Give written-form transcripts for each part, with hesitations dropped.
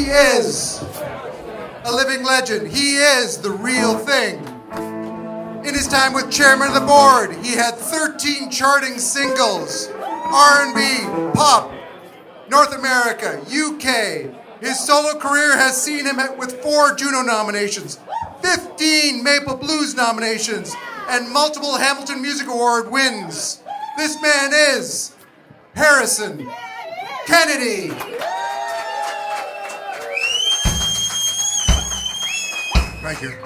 is a living legend. He is the real thing. In his time with chairman of the board, he had 13 charting singles, R&B, pop, North America, UK. His solo career has seen him with 4 Juno nominations, 15 Maple Blues nominations, and multiple Hamilton Music Award wins. This man is Harrison Kennedy. Thank you.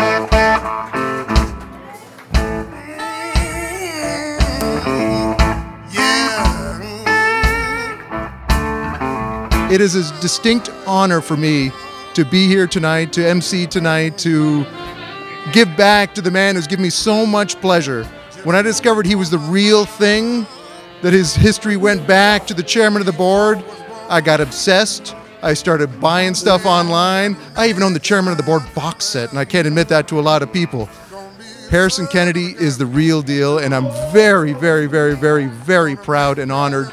It is a distinct honor for me to be here tonight, to MC tonight, to give back to the man who's given me so much pleasure. When I discovered he was the real thing, that his history went back to the chairman of the board, I got obsessed. I started buying stuff online. I even own the chairman of the board box set, and I can't admit that to a lot of people. Harrison Kennedy is the real deal, and I'm very, very, very, very, very proud and honored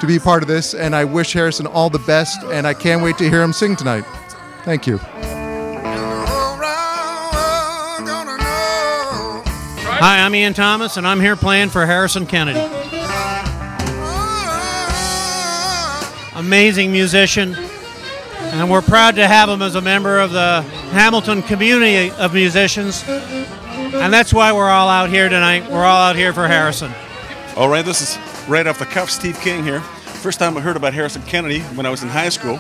to be part of this, and I wish Harrison all the best, and I can't wait to hear him sing tonight. Thank you. Hi, I'm Ian Thomas, and I'm here playing for Harrison Kennedy. Amazing musician, and we're proud to have him as a member of the Hamilton community of musicians, and that's why we're all out here tonight. We're all out here for Harrison. All right, this is right off the cuff, Steve King here. First time I heard about Harrison Kennedy when I was in high school.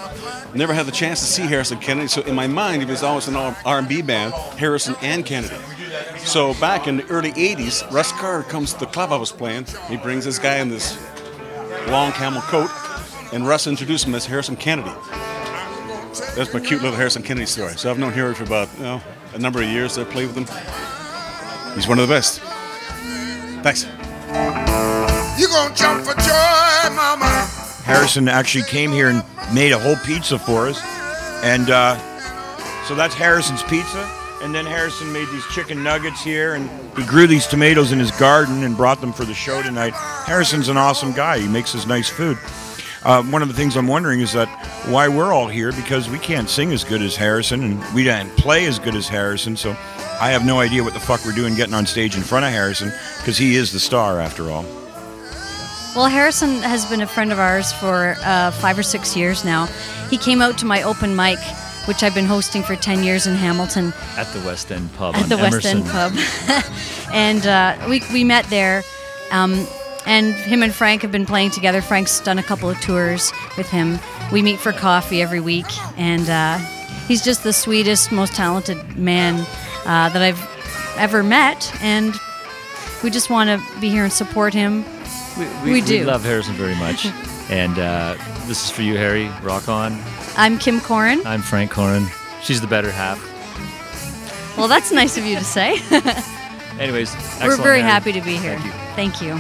Never had the chance to see Harrison Kennedy, so in my mind he was always an R&B band, Harrison and Kennedy. So back in the early 80s, Russ Carter comes to the club I was playing. He brings this guy in this long camel coat, and Russ introduced him as Harrison Kennedy. That's my cute little Harrison Kennedy story. So I've known Harry for about a number of years. I played with him. He's one of the best. Thanks. You gonna jump for joy, mama. Harrison actually came here and made a whole pizza for us, and so that's Harrison's pizza. And then Harrison made these chicken nuggets here, and he grew these tomatoes in his garden and brought them for the show tonight. Harrison's an awesome guy. He makes his nice food. One of the things I'm wondering is that why we're all here, because we can't sing as good as Harrison, and we can't play as good as Harrison, so I have no idea what the fuck we're doing getting on stage in front of Harrison, because he is the star after all. Well, Harrison has been a friend of ours for 5 or 6 years now. He came out to my open mic, which I've been hosting for 10 years in Hamilton. At the West End Pub. At the West End Pub. And we met there. And him and Frank have been playing together. Frank's done a couple of tours with him. We meet for coffee every week. And he's just the sweetest, most talented man that I've ever met. And we just want to be here and support him. We do. We love Harrison very much. And this is for you, Harry. Rock on. I'm Kim Corrin. I'm Frank Corrin. She's the better half. Well, that's nice of you to say. Anyways, we're very Harry. happy to be here. Thank you.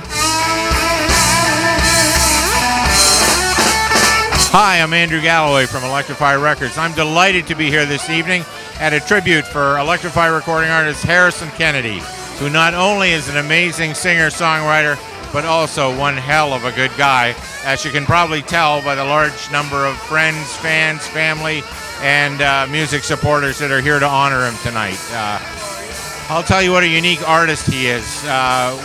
Hi, I'm Andrew Galloway from Electrify Records. I'm delighted to be here this evening at a tribute for Electrify recording artist Harrison Kennedy, who not only is an amazing singer-songwriter, but also one hell of a good guy, as you can probably tell by the large number of friends, fans, family, and music supporters that are here to honor him tonight. I'll tell you what a unique artist he is.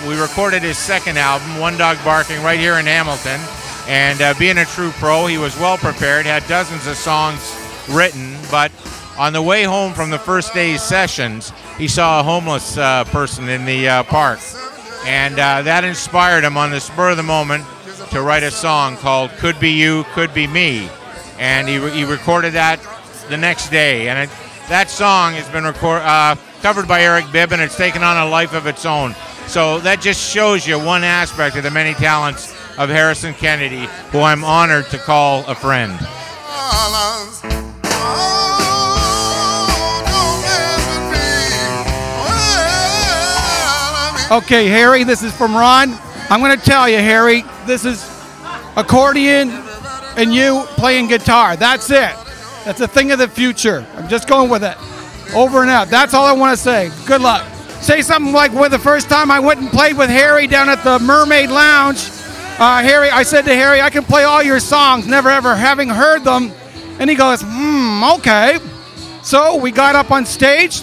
We recorded his second album, One Dog Barking, right here in Hamilton, and being a true pro, he was well prepared, had dozens of songs written, but on the way home from the first day's sessions, he saw a homeless person in the park. And that inspired him on the spur of the moment to write a song called Could Be You, Could Be Me. And he recorded that the next day. And that song has been covered by Eric Bibb, and it's taken on a life of its own. So that just shows you one aspect of the many talents of Harrison Kennedy, who I'm honored to call a friend. Okay, Harry, this is from Ron. I'm going to tell you, Harry, this is accordion and you playing guitar. That's it. That's a thing of the future. I'm just going with it. Over and out. That's all I want to say. Good luck. Say something like when the first time I went and played with Harry down at the Mermaid Lounge. Harry, I said to Harry, I can play all your songs, never ever having heard them. And he goes, okay. So we got up on stage.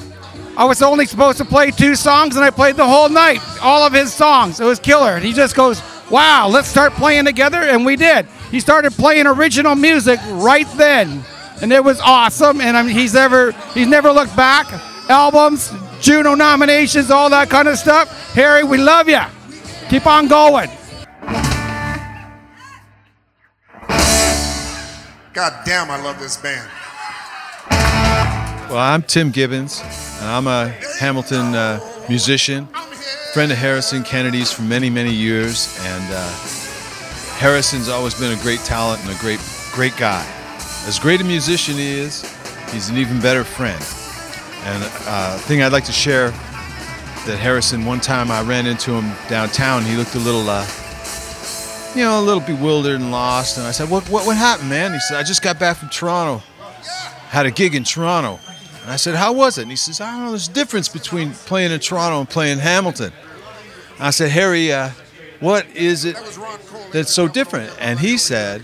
I was only supposed to play 2 songs, and I played the whole night, all of his songs. It was killer. And he just goes, wow, let's start playing together, and we did. He started playing original music right then, and it was awesome. And he's never looked back. Albums, Juno nominations, all that kind of stuff. Harry, we love you. Keep on going. God damn, I love this band. Well, I'm Tim Gibbons, and I'm a Hamilton musician, friend of Harrison Kennedy's for many, many years, and Harrison's always been a great talent and a great guy. As great a musician he is, he's an even better friend. And a thing I'd like to share, that Harrison, one time I ran into him downtown, he looked a little, a little bewildered and lost, and I said, what happened, man? He said, I just got back from Toronto, had a gig in Toronto. And I said, how was it? And he says, I don't know, there's a difference between playing in Toronto and playing Hamilton. And I said, Harry, what is it that's so different? And he said,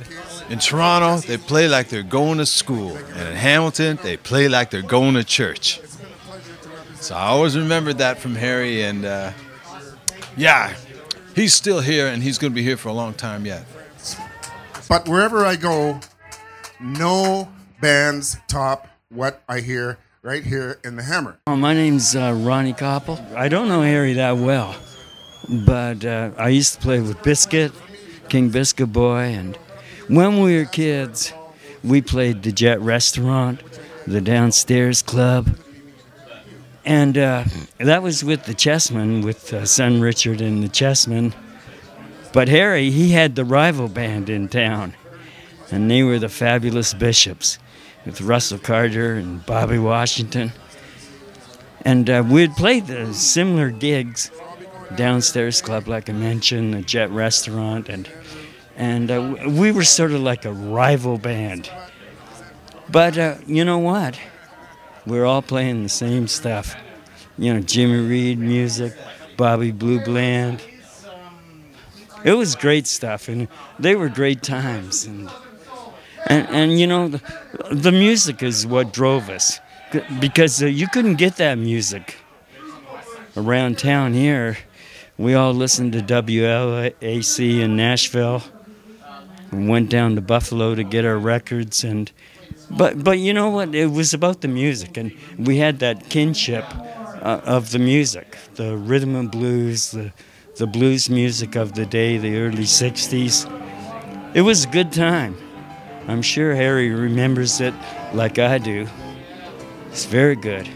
in Toronto, they play like they're going to school. And in Hamilton, they play like they're going to church. So I always remembered that from Harry. And yeah, he's still here, and he's going to be here for a long time yet. But wherever I go, no bands top what I hear right here in the Hammer. Oh, my name's Ronnie Koppel. I don't know Harry that well, but I used to play with Biscuit, King Biscuit Boy, and when we were kids, we played the Jet Restaurant, the Downstairs Club, and that was with the Chessmen, with son Richard and the Chessmen. But Harry, he had the rival band in town, and they were the Fabulous Bishops, with Russell Carter and Bobby Washington. And we'd play the similar gigs, Downstairs Club, like I mentioned, the Jet Restaurant, and we were sort of like a rival band. But you know what? We're all playing the same stuff. You know, Jimmy Reed music, Bobby Blue Bland. It was great stuff, and they were great times. And you know, the music is what drove us, because you couldn't get that music around town here. We all listened to WLAC in Nashville. We went down to Buffalo to get our records, but you know what? It was about the music, and we had that kinship of the music, the rhythm and blues, the blues music of the day, the early '60s. It was a good time. I'm sure Harry remembers it like I do. It's very good.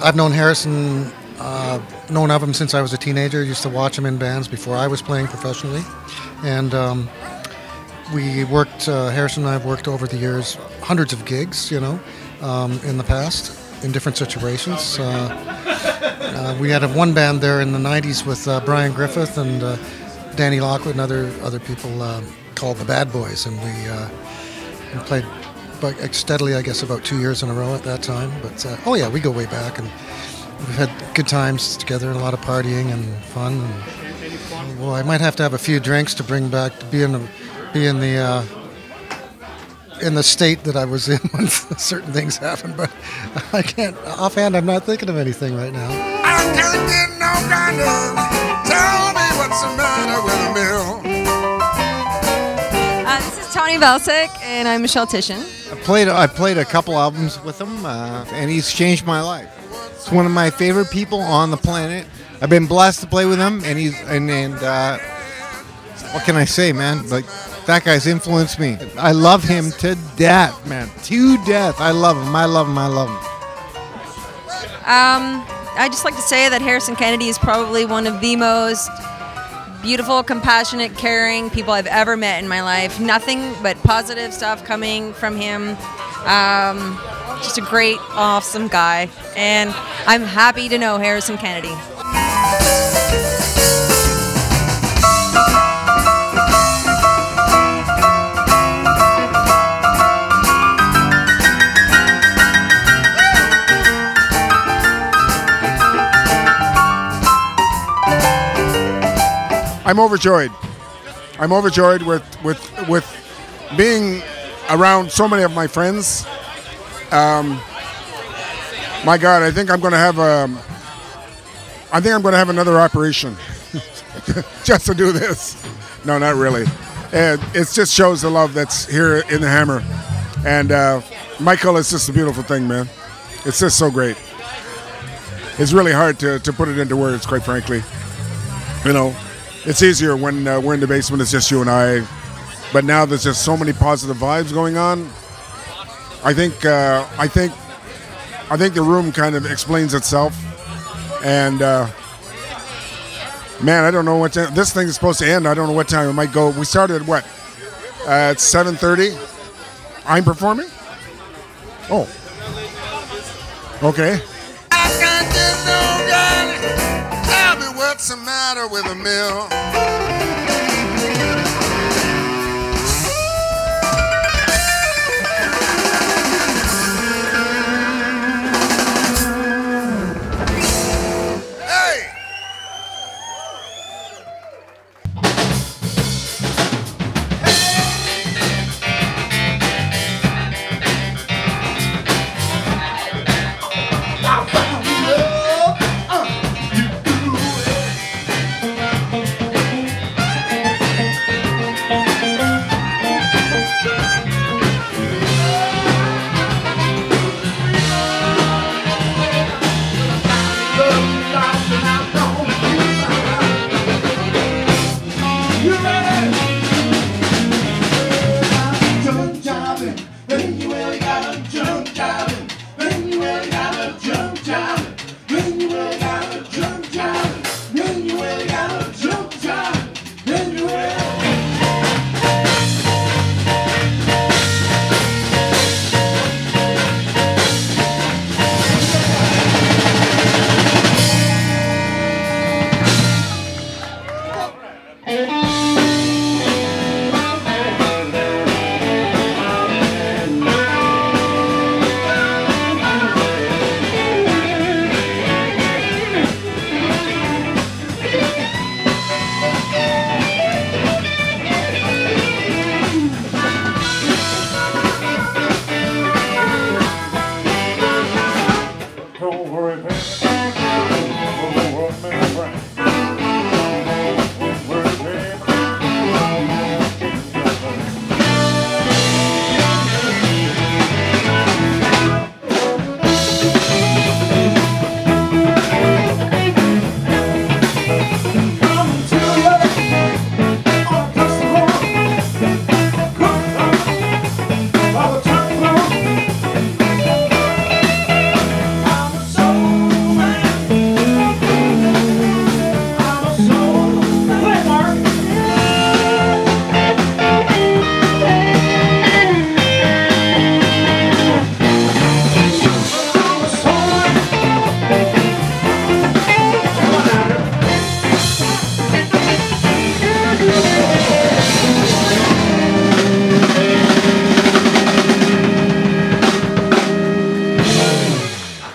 I've known Harrison, known of him since I was a teenager. Used to watch him in bands before I was playing professionally. And we worked, Harrison and I have worked over the years, hundreds of gigs, in the past, in different situations. We had one band there in the 90s with Brian Griffith and Danny Lockwood and other people called the Bad Boys, and we played steadily, I guess, about 2 years in a row at that time. But oh yeah, we go way back, and we've had good times together and a lot of partying and fun. And, well, I might have to have a few drinks to bring back to be in the state that I was in when certain things happened. But I can't offhand. I'm not thinking of anything right now. I can't get no kind of tell me what's the matter with me. This is Tony Velsic, and I'm Michelle Titian. I played a couple albums with him, and he's changed my life. He's one of my favorite people on the planet. I've been blessed to play with him, and what can I say, man? Like, that guy's influenced me. I love him to death, man. To death. I love him. I love him. I love him. I just like to say that Harrison Kennedy is probably one of the most beautiful, compassionate, caring people I've ever met in my life. Nothing but positive stuff coming from him. Just a great, awesome guy. And I'm happy to know Harrison Kennedy. I'm overjoyed. I'm overjoyed with being around so many of my friends. My God, I think I'm going to have another operation just to do this. No, not really. And it just shows the love that's here in the Hammer. And Michael, it's just a beautiful thing, man. It's just so great. It's really hard to put it into words, quite frankly. You know, it's easier when we're in the basement. It's just you and I. But now there's just so many positive vibes going on. I think the room kind of explains itself. And man, I don't know what time. This thing is supposed to end. I don't know what time it might go. We started at what? At 7:30. I'm performing? Oh. Okay. Tell me what's the matter with the mill.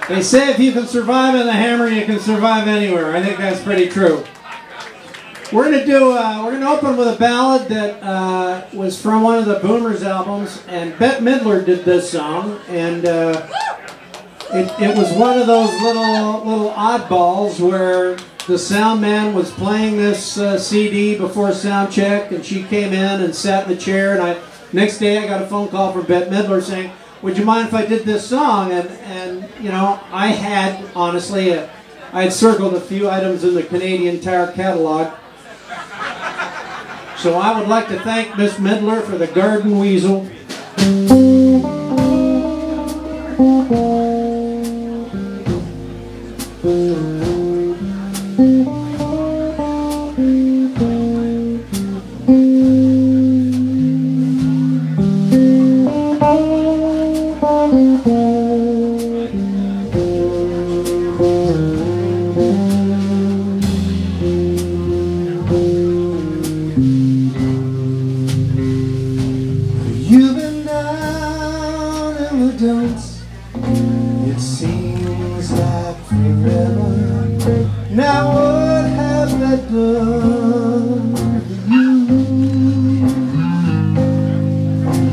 They say if you can survive in the Hammer, you can survive anywhere. I think that's pretty true. We're gonna open with a ballad that was from one of the Boomers albums, and Bette Midler did this song, and it was one of those little oddballs where the sound man was playing this CD before sound check, and she came in and sat in the chair, and next day I got a phone call from Bette Midler saying, would you mind if I did this song? And you know, I had, honestly, I had circled a few items in the Canadian Tire catalog. So I would like to thank Miss Midler for the Garden Weasel. It seems like forever. Now what have I done to you?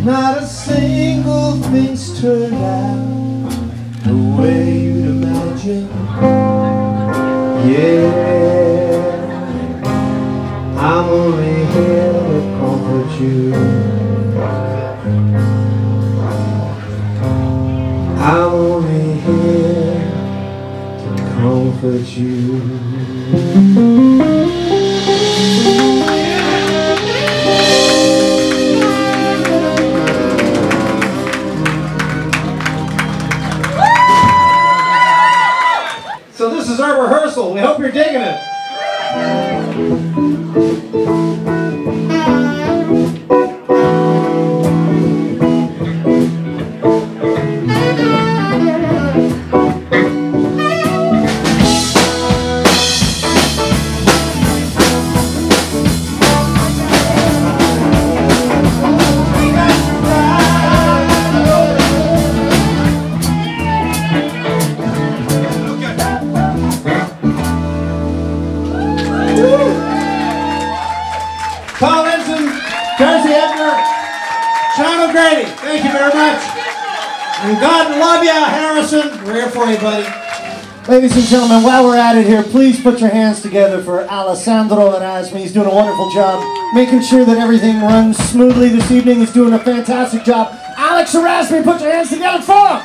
Not a single you. I'm only here to comfort you. So this is our rehearsal. We hope you're digging it. Thank you very much. And God love you, Harrison. We're here for you, buddy. Ladies and gentlemen, while we're at it here, please put your hands together for Alessandro Erasmi. He's doing a wonderful job, making sure that everything runs smoothly this evening. He's doing a fantastic job. Alex Erasmi, put your hands together for him.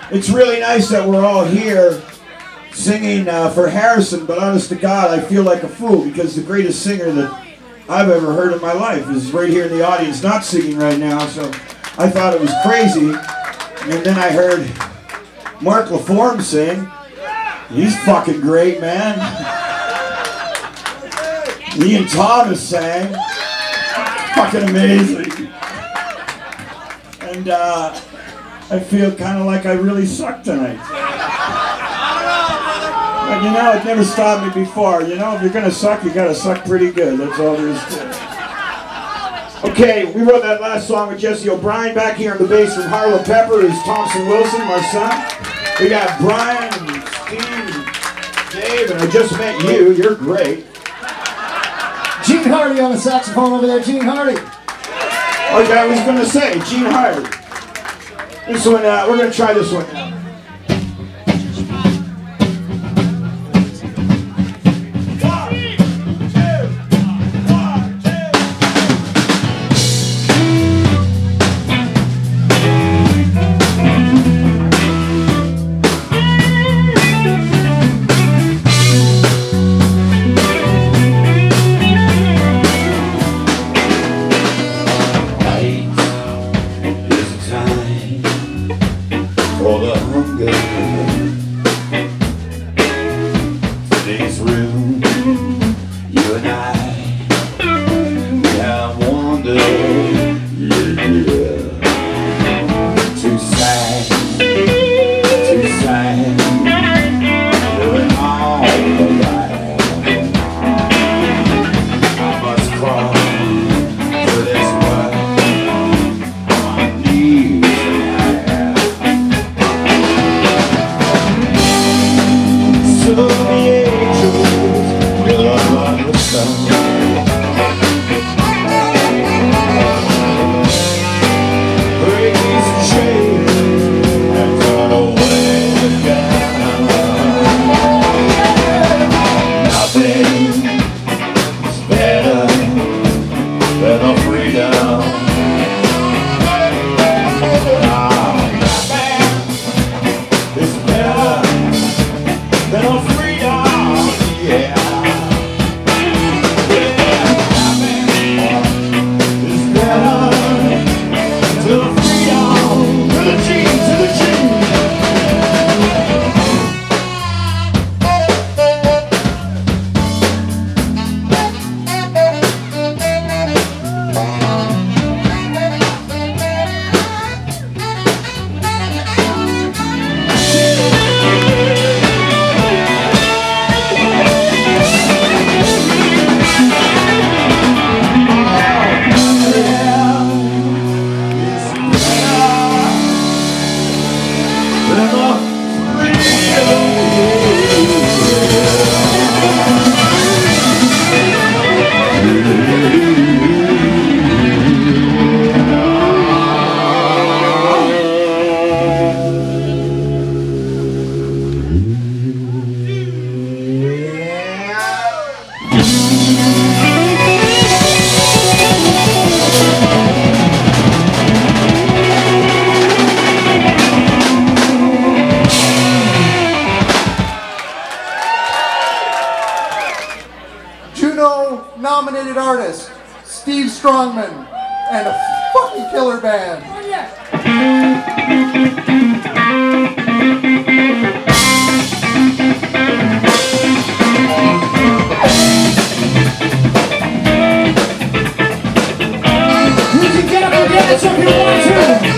It's really nice that we're all here singing for Harrison, but honest to God, I feel like a fool because the greatest singer that I've ever heard in my life is right here in the audience, not singing right now, so I thought it was crazy. And then I heard Mark LaForme sing. He's fucking great, man. Ian Thomas sang. Fucking amazing. And I feel kind of like I really suck tonight. But you know, it never stopped me before. You know, if you're gonna suck, you gotta suck pretty good. That's all there is to it. Okay, we wrote that last song with Jesse O'Brien back here on the bass from Harlow Pepper is Thompson Wilson, my son. We got Brian and Steve and Dave, and I just met you. You're great. Gene Hardy on the saxophone over there. Gene Hardy. Okay, I was gonna say Gene Hardy. This one, we're going to try this one now. For the hunger Grammy-nominated artist, Steve Strongman, and a fucking killer band. You can get up and dance if you want to.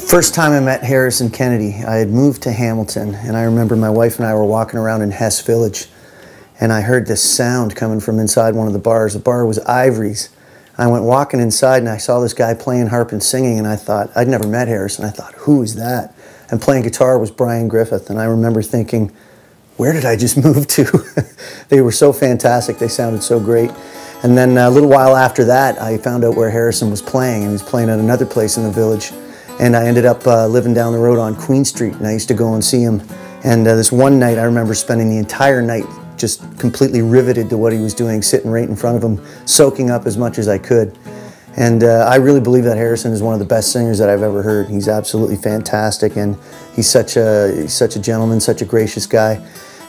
First time I met Harrison Kennedy, I had moved to Hamilton, and I remember my wife and I were walking around in Hess Village, and I heard this sound coming from inside one of the bars. The bar was Ivory's. I went walking inside, and I saw this guy playing harp and singing, and I thought, I'd never met Harrison. I thought, who is that? And playing guitar was Brian Griffith, and I remember thinking, where did I just move to? They were so fantastic. They sounded so great. And then a little while after that, I found out where Harrison was playing, and he was playing at another place in the village. And I ended up living down the road on Queen Street, and I used to go and see him. And this one night, I remember spending the entire night just completely riveted to what he was doing, sitting right in front of him, soaking up as much as I could. And I really believe that Harrison is one of the best singers that I've ever heard. He's absolutely fantastic, and he's such a gentleman, such a gracious guy.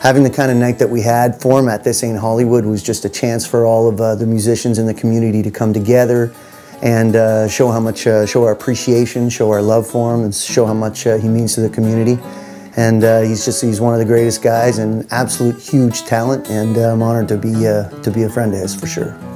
Having the kind of night that we had for him at This Ain't Hollywood was just a chance for all of the musicians in the community to come together and show our appreciation, show our love for him, and show how much he means to the community. And he's one of the greatest guys and absolute huge talent, and I'm honored to be a friend of his for sure.